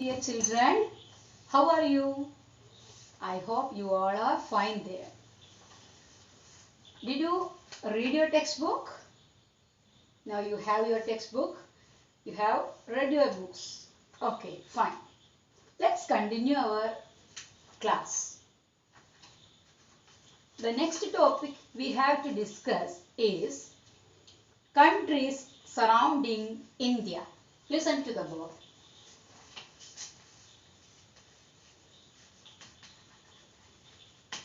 dear children. How are you? I hope you all are fine there. Did you read your textbook? Now you have your textbook. You have read your books. Okay, fine. Let's continue our class. The next topic we have to discuss is countries surrounding India. Listen to the board.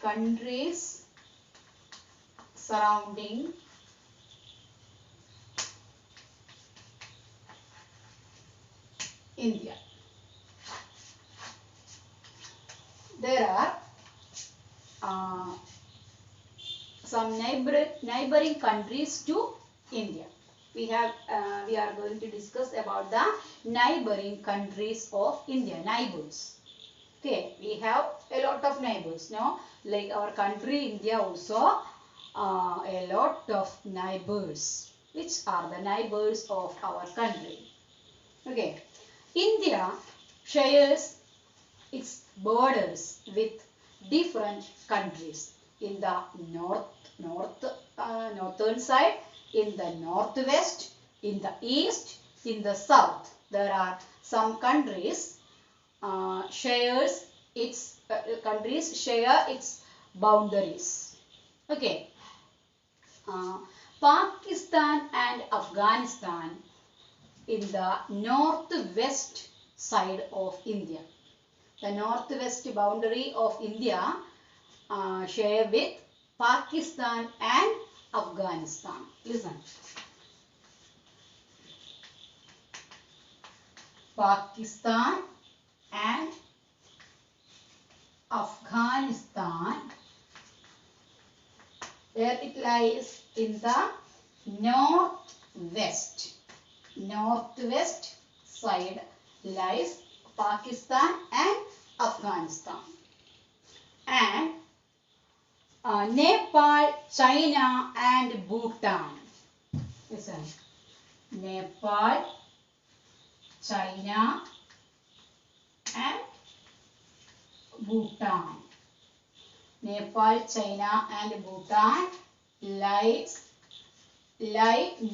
Countries surrounding India. There are some neighboring countries to India. We are going to discuss about the neighboring countries of India, neighbors. Okay, we have a lot of neighbors, no? Like our country India also a lot of neighbors. Which are the neighbors of our country? Okay, India shares its borders with different countries in the northern side, in the northwest, in the east, in the south. There are some countries share its boundaries. Okay, Pakistan and Afghanistan in the northwest side of India. The northwest boundary of India share with Pakistan and Afghanistan. Listen. Pakistan and Afghanistan, where it lies in the northwest side lies Pakistan and Afghanistan. And Nepal, China and Bhutan. Listen. Nepal, China and Bhutan. Nepal, China and Bhutan lie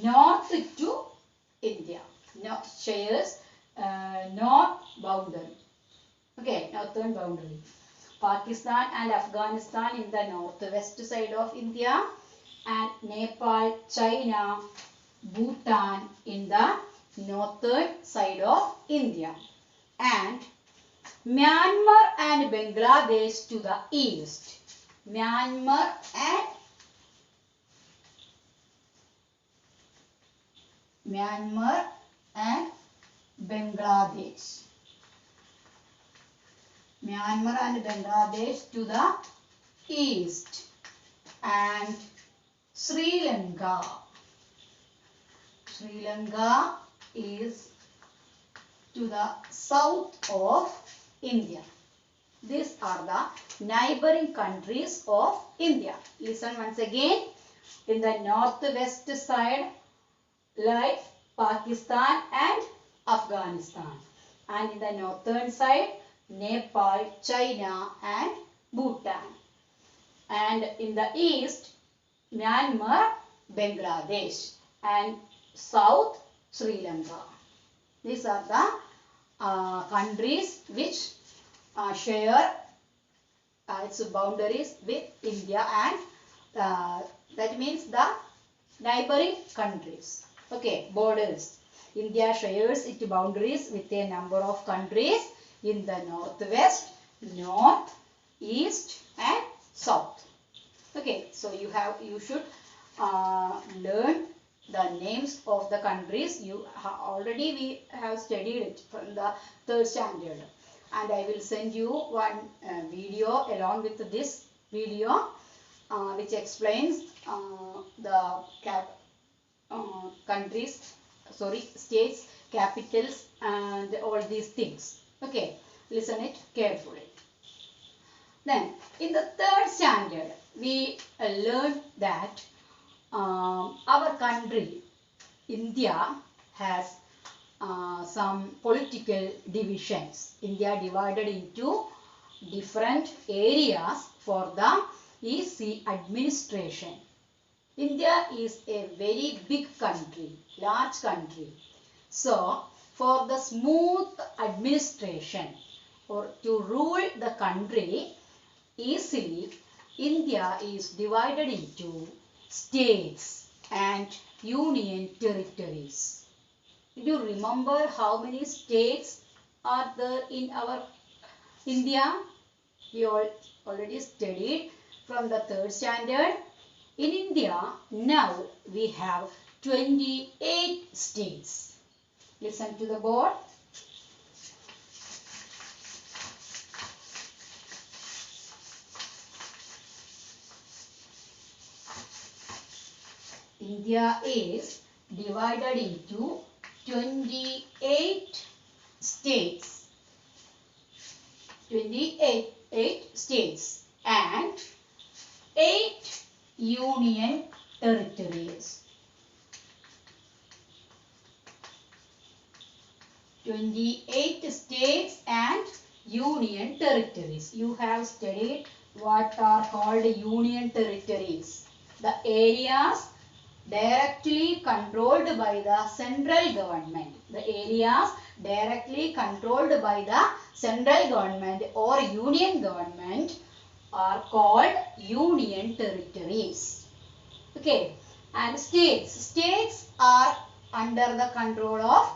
north to India. Shares north boundary. Okay, northern boundary. Pakistan and Afghanistan in the northwest side of India, and Nepal, China, Bhutan in the northern side of India, and Myanmar and Bangladesh to the east. Myanmar and Bangladesh. Myanmar and Bangladesh to the east, and Sri Lanka. Sri Lanka is to the south of India. These are the neighboring countries of India. Listen once again. In the northwest side lie Pakistan and Afghanistan, and in the northern side Nepal, China and Bhutan, and in the east Myanmar, Bangladesh, and south Sri Lanka. These are the countries which share its boundaries with India, and that means the neighboring countries. Okay, borders. India shares its boundaries with a number of countries in the northwest, north, east and south. Okay, so you should learn the names of the countries. Already we have studied it from the 3rd standard, and I will send you one video along with this video which explains the states, capitals and all these things. Okay, listen it carefully. Then in the 3rd standard we learned that our country India has some political divisions. India divided into different areas for the easy administration. India is a very big country, large country. So, for the smooth administration or to rule the country easily, India is divided into states and union territories. Do you remember how many states are there in our India? We already studied from the third standard. In India, now we have 28 states. Listen to the board. India is divided into 28 states. 28 states and 8 union territories. 28 states and union territories. You have studied what are called union territories. The areas directly controlled by the central government. The areas directly controlled by the central government or union government are called union territories. Okay, and states. States are under the control of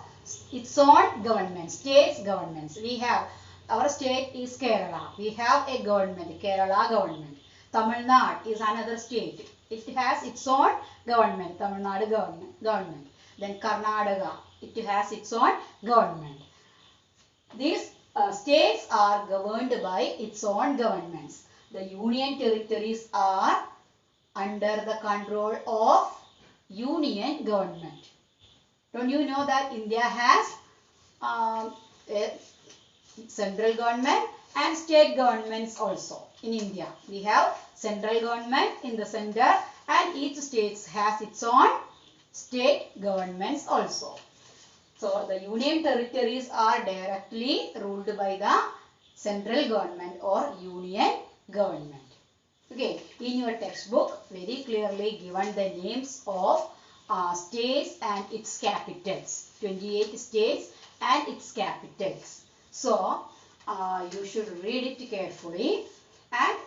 its own government. States governments. We have, our state is Kerala. We have a government, Kerala government. Tamil Nadu is another state. It has its own government, Tamil Nadu government. Then Karnataka, it has its own government. These states are governed by its own governments. The union territories are under the control of union government. Don't you know that India has a central government and state governments also in India? We have central government in the center and each state has its own state governments also. So the union territories are directly ruled by the central government or union government. Okay, in your textbook very clearly given the names of states and its capitals. 28 states and its capitals. So you should read it carefully and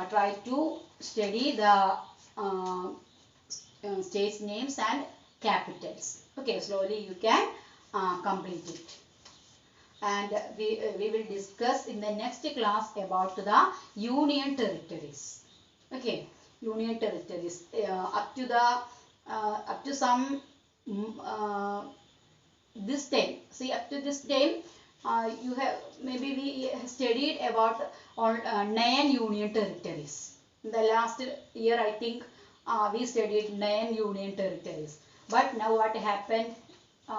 try to study the states names and capitals. Okay, slowly you can complete it. And we will discuss in the next class about the union territories. Okay, union territories up to some this time. See, up to this time you have maybe we studied about all 9 union territories. In the last year I think we studied 9 union territories. But now what happened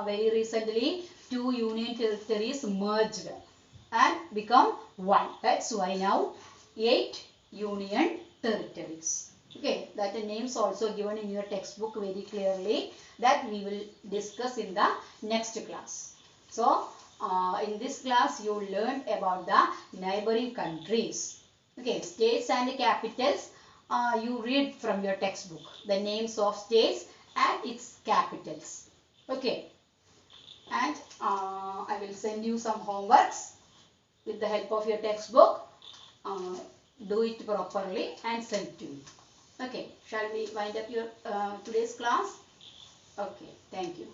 very recently, 2 union territories merged and become 1. That's why now 8 union territories. Okay, that names also given in your textbook very clearly, that we will discuss in the next class. So, in this class you learned about the neighboring countries. Okay, states and capitals you read from your textbook, the names of states and its capitals. Okay, and I will send you some homeworks with the help of your textbook. Do it properly and send to me. Okay, shall we wind up your today's class? Okay, thank you.